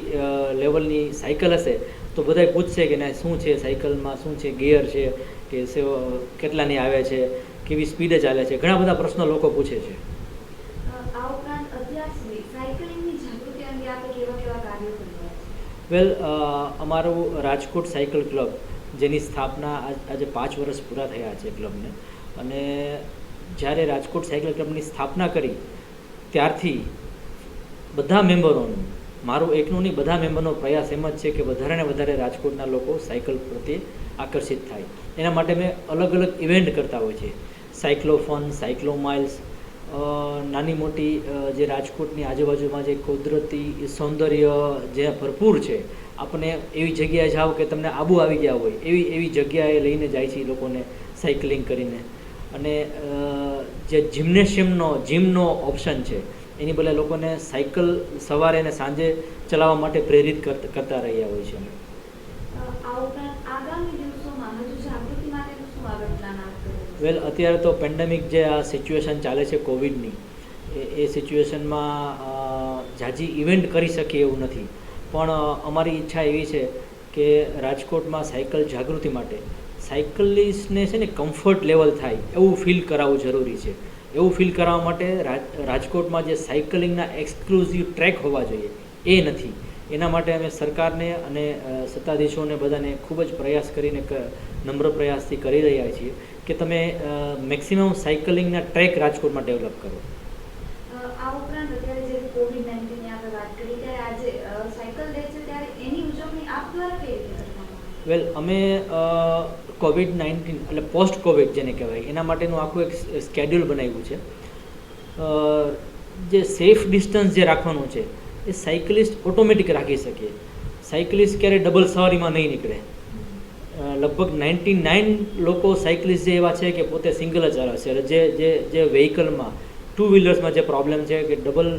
લેવલની સાયકલ હશે તો બધા પૂછશે કે ના શું છે સાયકલમાં, શું છે ગિયર છે, કે કેટલાની આવે છે, કેવી સ્પીડે ચાલે છે, ઘણા બધા પ્રશ્નો લોકો પૂછે છે. આ ઉપરાંત અત્યાર સુધી સાયકલિંગની જાગૃતિ અંગે આપણે કેવા કેવા કાર્યો કર્યા છે? વેલ, અમારું રાજકોટ સાયકલ ક્લબ, જેની સ્થાપના આજે 5 વર્ષ પૂરા થયા છે ક્લબને, અને જ્યારે રાજકોટ સાયકલ ક્લબની સ્થાપના કરી ત્યારથી બધા મેમ્બરોનું, મારું એકનું નહીં, બધા મેમ્બરનો પ્રયાસ એમ જ છે કે વધારે ને વધારે રાજકોટના લોકો સાયકલ પ્રત્યે આકર્ષિત થાય. એના માટે મેં અલગ અલગ ઇવેન્ટ કરતા હોય છે. સાયક્લોફોન, સાયક્લો માઇલ્સ, નાની મોટી જે રાજકોટની આજુબાજુમાં જે કુદરતી સૌંદર્ય જે ભરપૂર છે, આપણને એવી જગ્યાએ જાઓ કે તમને આબુ આવી ગયા હોય એવી જગ્યાએ લઈને જાય છે એ લોકોને સાયકલિંગ કરીને. અને જે જીમનો ઓપ્શન છે એની બદલે લોકોને સાયકલ સવારે અને સાંજે ચલાવવા માટે પ્રેરિત કરતા રહ્યા હોય છે. આ ઉપરાંત આગામી દિવસોમાં હજુ જાગૃતિ માટેનું શું આગળ પ્લાન આપશો? વેલ, અત્યારે તો પેન્ડેમિક જે આ સિચ્યુએશન ચાલે છે કોવિડની, એ સિચ્યુએશનમાં જાજી ઇવેન્ટ કરી શકીએ એવું નથી, પણ અમારી ઈચ્છા એવી છે કે રાજકોટમાં સાયકલ જાગૃતિ માટે સાયકલિસ્ટને છે ને કમ્ફર્ટ લેવલ થાય એવું ફીલ કરાવવું જરૂરી છે. એવું ફીલ કરાવવા માટે રાજકોટમાં જે સાયકલિંગના એક્સક્લુઝિવ ટ્રેક હોવા જોઈએ એ નથી. એના માટે અમે સરકારને અને સત્તાધીશોને બધાને ખૂબ જ પ્રયાસ કરીને નમ્ર પ્રયાસથી કરી રહ્યા છીએ કે તમે મેક્સિમમ સાયકલિંગના ટ્રેક રાજકોટમાં ડેવલપ કરો. આ ઉપરાંત અત્યારે જે કોવિડ-19ની આપણે વાત કરી ત્યારે આજે સાયકલ ડે છે ત્યારે એની ઉજવણી આપ દ્વારા કઈ રીતે કરવામાં આવે? વેલ, અમે કોવિડ-19 એટલે પોસ્ટ કોવિડ જેને કહેવાય એના માટેનું આખું એક સ્કેડ્યુલ બનાવ્યું છે. જે સેફ ડિસ્ટન્સ જે રાખવાનું છે એ સાયકલિસ્ટ ઓટોમેટિક રાખી શકે. સાયકલિસ્ટ ક્યારેય ડબલ સવારીમાં નહીં નીકળે. લગભગ 99 લોકો સાયકલિસ્ટ જે એવા છે કે પોતે સિંગલ જ ચલાવે છે. એટલે જે વ્હીકલમાં ટુ વ્હીલર્સમાં જે પ્રોબ્લેમ છે કે ડબલ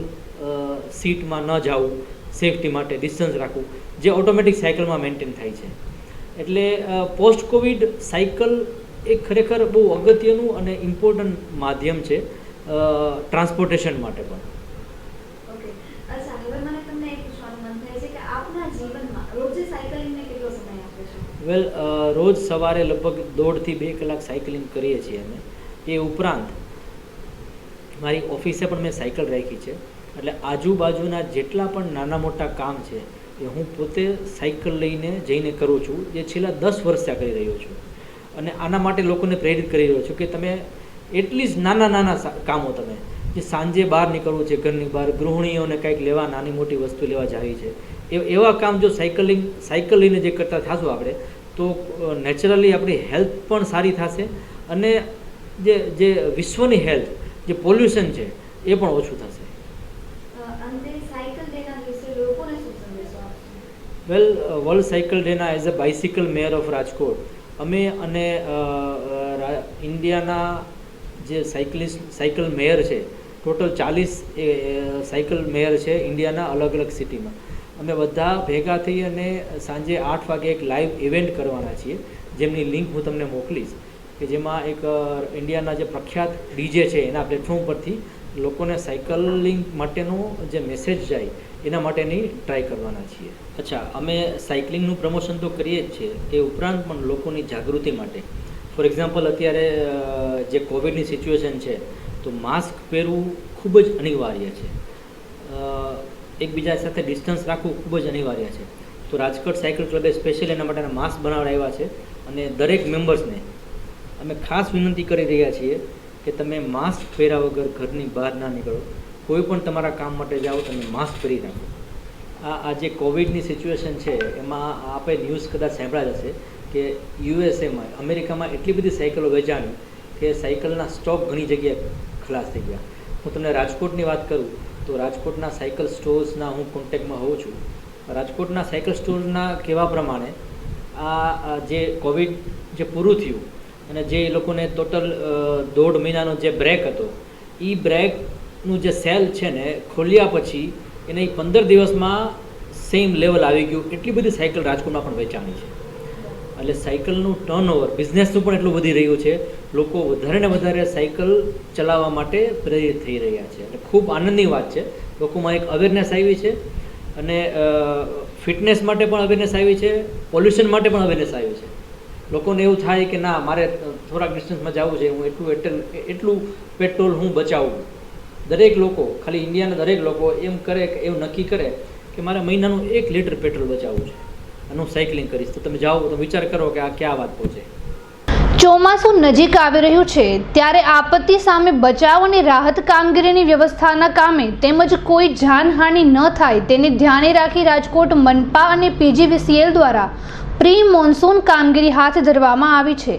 સીટમાં ન જવું, સેફટી માટે ડિસ્ટન્સ રાખવું, જે ઓટોમેટિક સાયકલમાં મેન્ટેન થાય છે. એટલે પોસ્ટ કોવિડ સાયકલ એ ખરેખર બહુ અગત્યનું અને ઇમ્પોર્ટન્ટ માધ્યમ છે ટ્રાન્સપોર્ટેશન માટે પણ. ઓકે, અચ્છા, હવે મને તમને એક પૂછવાનું મન થાય છે કે આપના જીવનમાં રોજે સાયકલિંગને કેટલો સમય આપો છો? વેલ, રોજ સવારે લગભગ 1.5 થી 2 કલાક સાયકલિંગ કરીએ છીએ અમે. એ ઉપરાંત મારી ઓફિસે પણ મેં સાયકલ રાખી છે. એટલે આજુબાજુના જેટલા પણ નાના મોટા કામ છે એ હું પોતે સાયકલ લઈને જઈને કરું છું, જે છેલ્લા 10 વર્ષથી કરી રહ્યો છું. અને આના માટે લોકોને પ્રેરિત કરી રહ્યો છું કે તમે એટલીસ્ટ નાના કામો તમે જે સાંજે બહાર નીકળવું છે, ઘરની બહાર ગૃહિણીઓને કંઈક લેવા, નાની મોટી વસ્તુ લેવા જાવી છે, એવા કામ જો સાયકલ લઈને જે કરતા થશું આપણે તો નેચરલી આપણી હેલ્થ પણ સારી થશે અને જે વિશ્વની હેલ્થ, જે પોલ્યુશન છે એ પણ ઓછું થશે. અંતે સાયકલ ડેના દિવસે લોકોને શું સંદેશો આપશો? વેલ, વર્લ્ડ સાયકલ ડેના as a bicycle mayor of Rajkot અમે અને ઇન્ડિયાના જે સાયકલ મેયર છે, ટોટલ 40 સાયકલ મેયર છે ઇન્ડિયાના અલગ અલગ સિટીમાં. અમે બધા ભેગા થઈ અને સાંજે 8 વાગે એક લાઈવ ઇવેન્ટ કરવાના છીએ, જેમની લિંક હું તમને મોકલીશ, કે જેમાં એક ઇન્ડિયાના જે પ્રખ્યાત ડીજે છે એના પ્લેટફોર્મ પરથી લોકોને સાયકલિંગ માટેનો જે મેસેજ જાય એના માટેની ટ્રાય કરવાના છીએ. અચ્છા, અમે સાયકલિંગનું પ્રમોશન તો કરીએ જ છીએ, એ ઉપરાંત પણ લોકોની જાગૃતિ માટે, ફોર એક્ઝામ્પલ અત્યારે જે કોવિડની સિચ્યુએશન છે તો માસ્ક પહેરવું ખૂબ જ અનિવાર્ય છે. એકબીજા સાથે ડિસ્ટન્સ રાખવું ખૂબ જ અનિવાર્ય છે. તો રાજકોટ સાયકલ ક્લબે સ્પેશિયલ એના માટેના માસ્ક બનાવડાવ્યા છે અને દરેક મેમ્બર્સને અમે ખાસ વિનંતી કરી રહ્યા છીએ કે તમે માસ્ક પહેર્યા વગર ઘરની બહાર ના નીકળો. કોઈ પણ તમારા કામ માટે જાઓ તમે માસ્ક પહેરી રાખો. આ જે કોવિડની સિચ્યુએશન છે એમાં આપણે ન્યૂઝ કદાચ સાંભળ્યા હશે કે યુએસએમાં, અમેરિકામાં એટલી બધી સાયકલો વેચાણી કે સાયકલના સ્ટોક ઘણી જગ્યાએ ખલાસ થઈ ગયા. હું તમને રાજકોટની વાત કરું તો રાજકોટના સાયકલ સ્ટોર્સના હું કોન્ટેક્ટમાં હોઉં છું. રાજકોટના સાયકલ સ્ટોરના કહેવા પ્રમાણે આ જે કોવિડ જે પૂરું થયું અને જે એ લોકોને ટોટલ 1.5 મહિનાનો જે બ્રેક હતો, એ બ્રેકનું જે સેલ છે ને ખોલ્યા પછી એને 15 દિવસમાં સેમ લેવલ આવી ગયું. એટલી બધી સાયકલ રાજકોટમાં પણ વેચાણી છે. એટલે સાયકલનું ટર્નઓવર, બિઝનેસનું પણ એટલું વધી રહ્યું છે. લોકો વધારે ને વધારે સાયકલ ચલાવવા માટે પ્રેરિત થઈ રહ્યા છે. એટલે ખૂબ આનંદની વાત છે. લોકોમાં એક અવેરનેસ આવી છે અને ફિટનેસ માટે પણ અવેરનેસ આવી છે, પોલ્યુશન માટે પણ અવેરનેસ આવી છે. લોકોને એવું થાય કે ના, મારે થોડાક ડિસ્ટન્સમાં જવું છે, હું એટલું પેટ્રોલ હું બચાવું. દરેક લોકો, ખાલી ઇન્ડિયાના દરેક લોકો એમ કરે કે એવું નક્કી કરે કે મારે મહિનાનું 1 લીટર પેટ્રોલ બચાવવું છે અને હું સાયકલિંગ કરીશ. તો તમે જાઓ તો વિચાર કરો કે આ ક્યાં વાત પહોંચે. ચોમાસું નજીક આવી રહ્યું છે ત્યારે આપત્તિ સામે બચાવ અને રાહત કામગીરીની વ્યવસ્થાના કામે તેમજ કોઈ જાનહાનિ ન થાય તેને ધ્યાને રાખી રાજકોટ મનપા અને પીજીવીસીએલ દ્વારા પ્રી મોન્સૂન કામગીરી હાથ ધરવામાં આવી છે.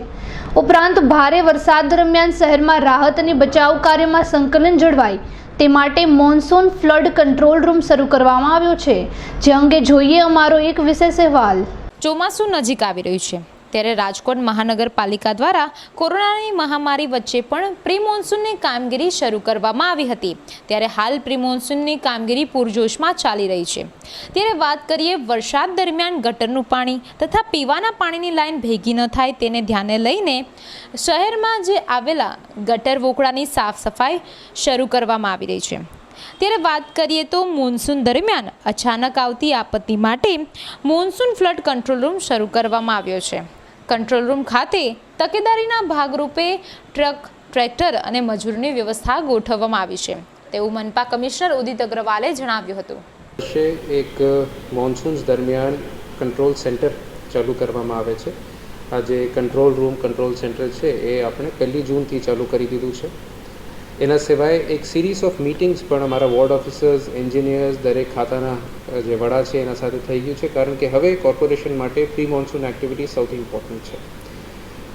ઉપરાંત ભારે વરસાદ દરમિયાન શહેરમાં રાહત અને બચાવ કાર્યમાં સંકલન જળવાય તે માટે મોન્સૂન ફ્લડ કંટ્રોલ રૂમ શરૂ કરવામાં આવ્યો છે, જે અંગે જોઈએ અમારો એક વિશેષ અહેવાલ. ચોમાસું નજીક આવી રહ્યું છે ત્યારે રાજકોટ મહાનગરપાલિકા દ્વારા કોરોનાની મહામારી વચ્ચે પણ પ્રી મોન્સૂનની કામગીરી શરૂ કરવામાં આવી હતી. ત્યારે હાલ પ્રી મોન્સૂનની કામગીરી પૂરજોશમાં ચાલી રહી છે. ત્યારે વાત કરીએ વરસાદ દરમિયાન ગટરનું પાણી તથા પીવાના પાણીની લાઈન ભેગી ન થાય તેને ધ્યાને લઈને શહેરમાં જે આવેલા ગટર વોકળાની સાફ સફાઈ શરૂ કરવામાં આવી રહી છે. ત્યારે વાત કરીએ તો મોન્સૂન દરમિયાન અચાનક આવતી આપત્તિ માટે મોન્સૂન ફ્લડ કંટ્રોલ રૂમ શરૂ કરવામાં આવ્યો છે. કંટ્રોલ રૂમ ખાતે તકેદારીના ભાગરૂપે ટ્રક, ટ્રેક્ટર અને મજૂરની વ્યવસ્થા ગોઠવવામાં આવી છે તેવું મનપા કમિશનર ઉદિત અગ્રવાલે જણાવ્યું હતું. વર્ષે એક મોન્સૂન્સ દરમિયાન કંટ્રોલ સેન્ટર ચાલુ કરવામાં આવે છે. આ જે કંટ્રોલ રૂમ, કંટ્રોલ સેન્ટર છે એ આપણે 1 જૂનથી ચાલુ કરી દીધું છે. એના સિવાય એક સિરીઝ ઓફ મીટિંગ્સ પણ અમારા વોર્ડ ઓફિસર્સ, એન્જિનિયર્સ, દરેક ખાતાના જે વડા છે એના સાથે થઈ ગયું છે, કારણ કે હવે કોર્પોરેશન માટે પ્રી મોન્સૂન એક્ટિવિટી સૌથી ઇમ્પોર્ટન્ટ છે.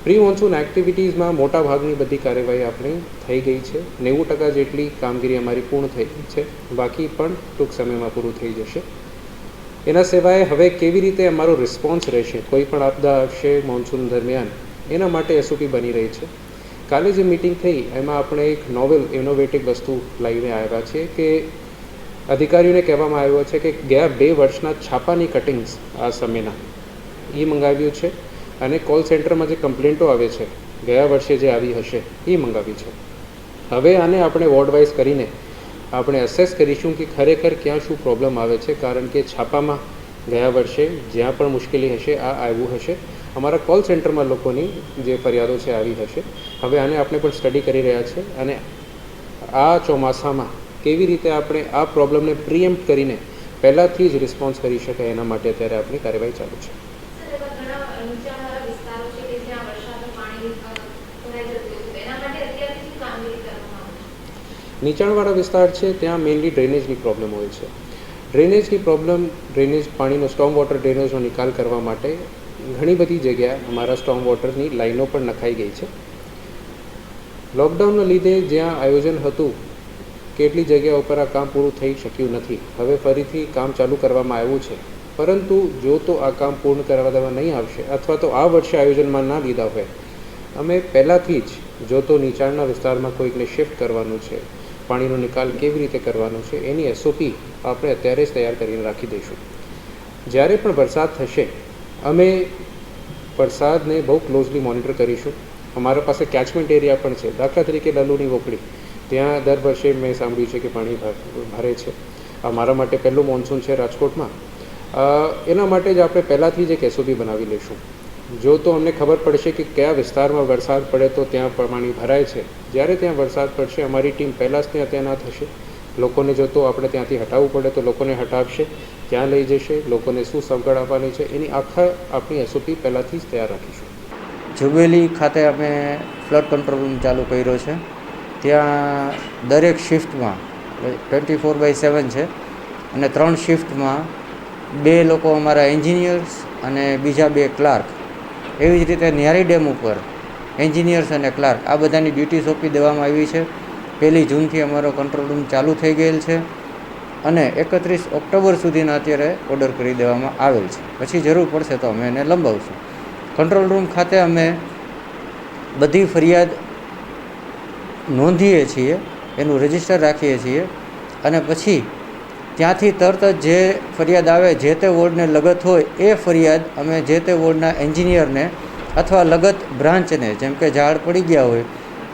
પ્રી મોન્સૂન એક્ટિવિટીઝમાં મોટા ભાગની બધી કાર્યવાહી આપણી થઈ ગઈ છે. 90% જેટલી કામગીરી અમારી પૂર્ણ થઈ ગઈ છે. બાકી પણ ટૂંક સમયમાં પૂરું થઈ જશે. એના સિવાય હવે કેવી રીતે અમારો રિસ્પોન્સ રહેશે, કોઈ પણ આપદા આવશે મોન્સૂન દરમિયાન, એના માટે SOP બની રહી છે. કાલે જે મિટિંગ થઈ એમાં આપણે એક નોવેલ ઇનોવેટિવ વસ્તુ લઈને આવ્યા છે કે અધિકારીઓને કહેવામાં આવ્યો છે કે ગયા 2 વર્ષના છાપાની કટિંગ્સ આ સમયના એ મંગાવ્યું છે, અને કોલ સેન્ટરમાં જે કમ્પ્લેન્ટો આવે છે ગયા વર્ષે જે આવી હશે એ મંગાવી છે. હવે આને આપણે વોર્ડ વાઇઝ કરીને આપણે અસેસ કરીશું કે ખરેખર ક્યાં શું પ્રોબ્લેમ આવે છે, કારણ કે છાપામાં ગયા વર્ષે જ્યાં પણ મુશ્કેલી હશે આ આવ્યું હશે. અમારા કોલ સેન્ટરમાં લોકોની જે ફરિયાદો છે આવી હશે. હવે આને આપણે પણ સ્ટડી કરી રહ્યા છે, અને આ ચોમાસામાં કેવી રીતે આપણે આ પ્રોબ્લેમને પ્રીએમ્પ્ટ કરીને પહેલાંથી જ રિસ્પોન્સ કરી શકાય એના માટે અત્યારે આપણી કાર્યવાહી ચાલુ છે. નીચાણવાળા વિસ્તાર છે ત્યાં મેઇનલી ડ્રેનેજની પ્રોબ્લેમ હોય છે. ડ્રેનેજ પાણીનો સ્ટોર્મ વોટર ડ્રેનેજનો નિકાલ કરવા માટે ઘણી બધી જગ્યાએ અમારા સ્ટોર્મ વોટરની લાઈનો પણ નખાઈ ગઈ છે. લોકડાઉનના લીધે જ્યાં આયોજન હતું કેટલી જગ્યા ઉપર આ કામ પૂરું થઈ શક્યું નથી. હવે ફરીથી કામ ચાલુ કરવામાં આવ્યું છે, પરંતુ જો તો આ કામ પૂર્ણ કરવા દેવા નહીં આવશે અથવા તો આ વર્ષે આયોજનમાં ના લીધા હોય, અમે પહેલાંથી જ જો તો નીચાણના વિસ્તારમાં કોઈકને શિફ્ટ કરવાનું છે, પાણીનો નિકાલ કેવી રીતે કરવાનો છે એની SOP આપણે અત્યારે જ તૈયાર કરીને રાખી દઈશું. જ્યારે પણ વરસાદ થશે અમે વરસાદને બહુ ક્લોઝલી મોનિટર કરીશું. અમારા પાસે કેચમેન્ટ એરિયા પણ છે. દાખલા તરીકે લલુની વોકડી, ત્યાં દર વર્ષે મેં સાંભળ્યું છે કે પાણી ભરે છે. અમારા માટે પહેલું મોન્સૂન છે રાજકોટમાં. એના માટે જ આપણે પહેલાંથી જ એક SOP બનાવી લઈશું. જો તો અમને ખબર પડશે કે કયા વિસ્તારમાં વરસાદ પડે તો ત્યાં પાણી ભરાય છે, જ્યારે ત્યાં વરસાદ પડશે અમારી ટીમ પહેલાં જ ત્યાં તૈનાત થશે. લોકોને જો તો આપણે ત્યાંથી હટાવવું પડે તો લોકોને હટાવશે, ત્યાં લઈ જશે, લોકોને શું સગવડ આપવાની છે એની આખા આપણી SOP પહેલાંથી જ તૈયાર રાખીશું. જુબેલી ખાતે અમે ફ્લડ કંટ્રોલ રૂમ ચાલુ કર્યો છે. ત્યાં દરેક શિફ્ટમાં 24/7 છે, અને 3 શિફ્ટમાં 2 લોકો અમારા એન્જિનિયર્સ અને બીજા 2 ક્લાર્ક, એવી જ રીતે ન્યારી ડેમ ઉપર એન્જિનિયર્સ અને ક્લાર્ક આ બધાની ડ્યુટી સોંપી દેવામાં આવી છે. 1 જૂનથી અમારો કંટ્રોલ રૂમ ચાલુ થઈ ગયેલ છે, અને 31 ઓક્ટોબર સુધીના અત્યારે ઓર્ડર કરી દેવામાં આવેલ છે. પછી જરૂર પડશે તો અમે એને લંબાવશું. કંટ્રોલ રૂમ ખાતે અમે બધી ફરિયાદ નોંધીએ છીએ, એનું રજિસ્ટર રાખીએ છીએ, અને પછી ત્યાંથી તરત જ જે ફરિયાદ આવે જે તે વોર્ડને લગત હોય એ ફરિયાદ અમે જે તે વોર્ડના એન્જિનિયરને અથવા લગત બ્રાન્ચને, જેમ કે ઝાડ પડી ગયા હોય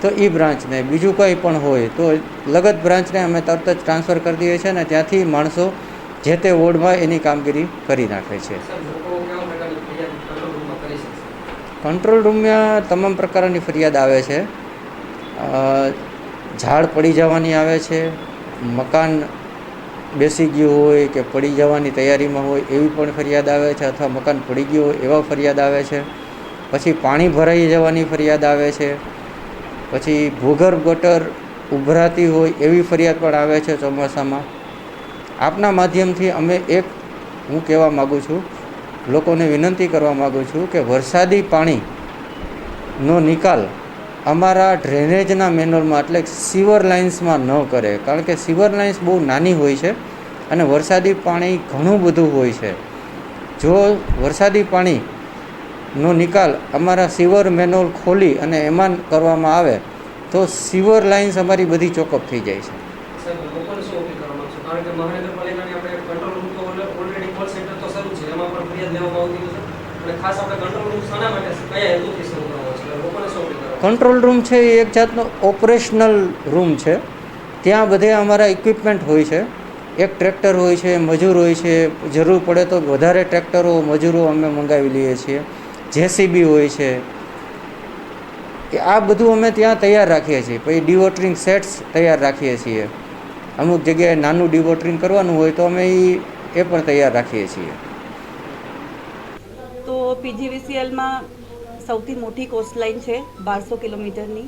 તો એ બ્રાન્ચને, બીજું કંઈ પણ હોય તો લગત બ્રાન્ચને અમે તરત જ ટ્રાન્સફર કરી દઈએ છીએ, અને ત્યાંથી માણસો જે તે વોર્ડમાં એની કામગીરી કરી નાખે છે. કંટ્રોલ રૂમમાં તમામ પ્રકારની ફરિયાદ આવે છે. ઝાડ પડી જવાની આવે છે, મકાન બેસી ગયું હોય કે પડી જવાની તૈયારીમાં હોય એવી પણ ફરિયાદ આવે છે, અથવા મકાન પડી ગયું હોય એવા ફરિયાદ આવે છે. પછી પાણી ભરાઈ જવાની ફરિયાદ આવે છે. પછી ભૂગર્ભ ગટર ઉભરાતી હોય એવી ફરિયાદ પણ આવે છે ચોમાસામાં. આપના માધ્યમથી અમે હું કહેવા માગું છું, લોકોને વિનંતી કરવા માગું છું કે વરસાદી પાણીનો નિકાલ અમારા ડ્રેનેજના મેનોલમાં એટલે સીવર લાઇન્સમાં ન કરે, કારણ કે સીવર લાઇન્સ બહુ નાની હોય છે અને વરસાદી પાણી ઘણું બધું હોય છે. જો વરસાદી પાણીનો નિકાલ અમારા સીવર મેનોલ ખોલી અને એમાં કરવામાં આવે તો સીવર લાઇન્સ અમારી બધી ચોકઅપ થઈ જાય છે. કંટ્રોલ રૂમ છે એ એક જાતનો ઓપરેશનલ રૂમ છે. ત્યાં બધે અમારા ઇક્વિપમેન્ટ હોય છે. એક ટ્રેક્ટર હોય છે, મજૂર હોય છે, જરૂર પડે તો વધારે ટ્રેક્ટરો મજૂરો અમે મંગાવી લઈએ છીએ. જેસીબી હોય છે, કે આ બધું અમે ત્યાં તૈયાર રાખીએ છીએ. પછી ડિવોટરિંગ સેટ્સ તૈયાર રાખીએ છીએ. અમુક જગ્યાએ નાનું ડિવોટરિંગ કરવાનું હોય તો અમે એ પણ તૈયાર રાખીએ છીએ. તો પીજીવીસીએલમાં સૌથી મોટી કોસ્ટલાઇન છે 1200 કિલોમીટરની.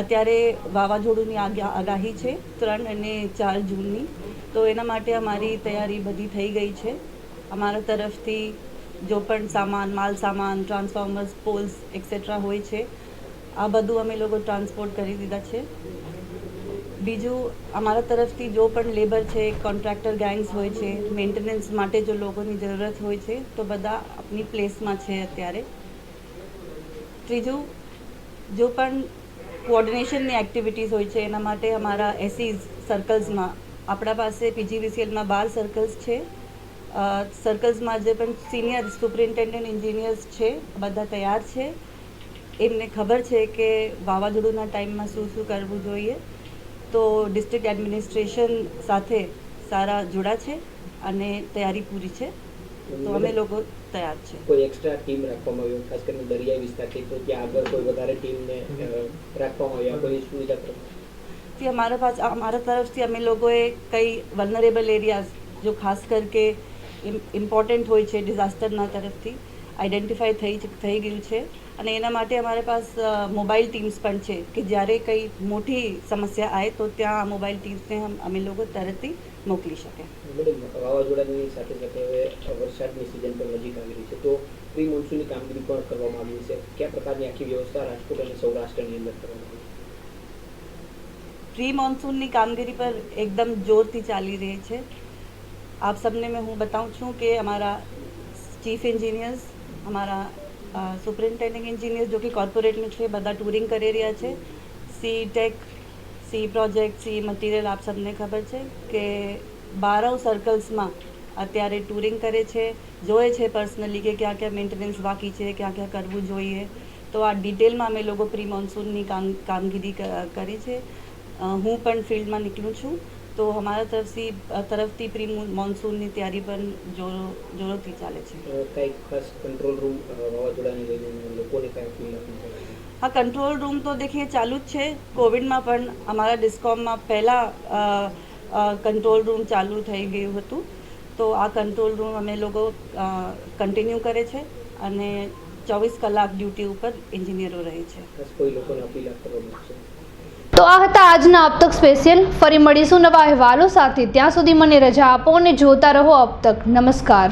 અત્યારે વાવાઝોડુંની આગાહી છે 3 અને 4 જૂનની. તો એના માટે અમારી તૈયારી બધી થઈ ગઈ છે. અમારા તરફથી જો પણ સામાન, માલ સામાન, ટ્રાન્સફોર્મર્સ, પોલ્સ એક્સેટ્રા હોય છે, આ બધું અમે લોકો ટ્રાન્સપોર્ટ કરી દીધા છે. બીજું અમારા તરફથી જો પણ લેબર છે, કોન્ટ્રાક્ટર ગેંગ્સ હોય છે, મેન્ટેનન્સ માટે જો લોકોની જરૂરત હોય છે તો બધા આપણી પ્લેસમાં છે અત્યારે. ત્રીજું, જો પણ કોઓર્ડિનેશનની એક્ટિવિટીઝ હોય છે એના માટે અમારા એસીઝ સર્કલ્સમાં આપણા પાસે પીજીવીસીએલમાં 12 સર્કલ્સ છે. સર્કલ્સમાં જે પણ સિનિયર સુપરિન્ટેન્ડન્ટ એન્જિનિયર્સ છે બધા તૈયાર છે. એમને ખબર છે કે વાવાઝોડુંના ટાઈમમાં શું કરવું જોઈએ. તો ડિસ્ટ્રિક્ટ એડમિનિસ્ટ્રેશન સાથે સારા જોડા છે અને તૈયારી પૂરી છે. તો અમે લોકો તૈયાર છે. કોઈ એક્સ્ટ્રા ટીમ રાખવામાં આવી, ખાસ કરીને દરિયાઈ વિસ્તારથી, તો ત્યાં આગળ કોઈ વધારે ટીમને રાખવામાં આવી, કોઈ સુવિધા થી અમારા તરફથી અમે લોકોએ કઈ વલ્નરેબલ એરિયાઝ જો ખાસ કરકે ઇમ્પોર્ટન્ટ હોય છે ડિઝાસ્ટરના તરફથી આઈડેન્ટિફાઈ થઈ ગયું છે. અને એના માટે અમારી પાસે મોબાઈલ ટીમ્સ પણ છે કે જ્યારે કંઈ મોટી સમસ્યા આવે તો ત્યાં મોબાઈલ ટીમ્સને અમે લોકો તરતથી મોકલી શકે. મેડમ, વાવાઝોડાની સાથે સાથે હવે વરસાદની સિઝન પણ નજીક આવી રહી છે, તો પ્રી મોન્સૂનની કામગીરી પણ કરવામાં આવી છે. કયા પ્રકારની આખી વ્યવસ્થા રાજકોટ અને સૌરાષ્ટ્રની અંદર કરવામાં આવી? પ્રી મોન્સૂનની કામગીરી પર એકદમ જોરથી ચાલી રહી છે. આપ સબને મેં હું बताऊं છું કે અમારા ચીફ એન્જિનિયર્સ, અમારા સુપરિન્ટેન્ડિંગ એન્જિનિયર્સ જો કે કોર્પોરેટમાં છે, બધા ટૂરિંગ કરી રહ્યા છે. C tech, C project, C material આપ સબને ખબર છે કે 12 સર્કલ્સમાં અત્યારે ટૂરિંગ કરે છે, જોએ છે પર્સનલી કે ક્યાં ક્યાં મેન્ટેનન્સ બાકી છે, ક્યાં ક્યાં કરવું જોઈએ. તો આ ડિટેલમાં અમે લોકો પ્રી મોન્સૂનની કામગીરી કરી છે. હું પણ ફિલ્ડમાં નીકળું છું. તો અમારા તરફથી પ્રી મોન્સૂનની તૈયારી પણ જોરોથી ચાલે છે. કંઈ ખાસ કંટ્રોલ રૂમ વાવાઝોડાને લઈને લોકોને કંઈ ફીલ આપી? હા, કંટ્રોલ રૂમ તો દેખીએ ચાલુ જ છે. કોવિડમાં પણ અમારા ડિસ્કોમમાં પહેલાં કંટ્રોલ રૂમ ચાલુ થઈ ગયું હતું. તો આ કંટ્રોલ રૂમ અમે લોકો કન્ટિન્યુ કરે છે અને 24 કલાક ડ્યુટી ઉપર એન્જિનિયરો રહે છે. ખાસ કોઈ લોકોને અપીલ કરવામાં આવશે? તો આ હતા આજના અબ તક સ્પેશિયલ. ફરી મળીશું નવા અહેવાલો સાથે. ત્યાં સુધી મને રજા આપો અને જોતા રહો અબ તક. નમસ્કાર.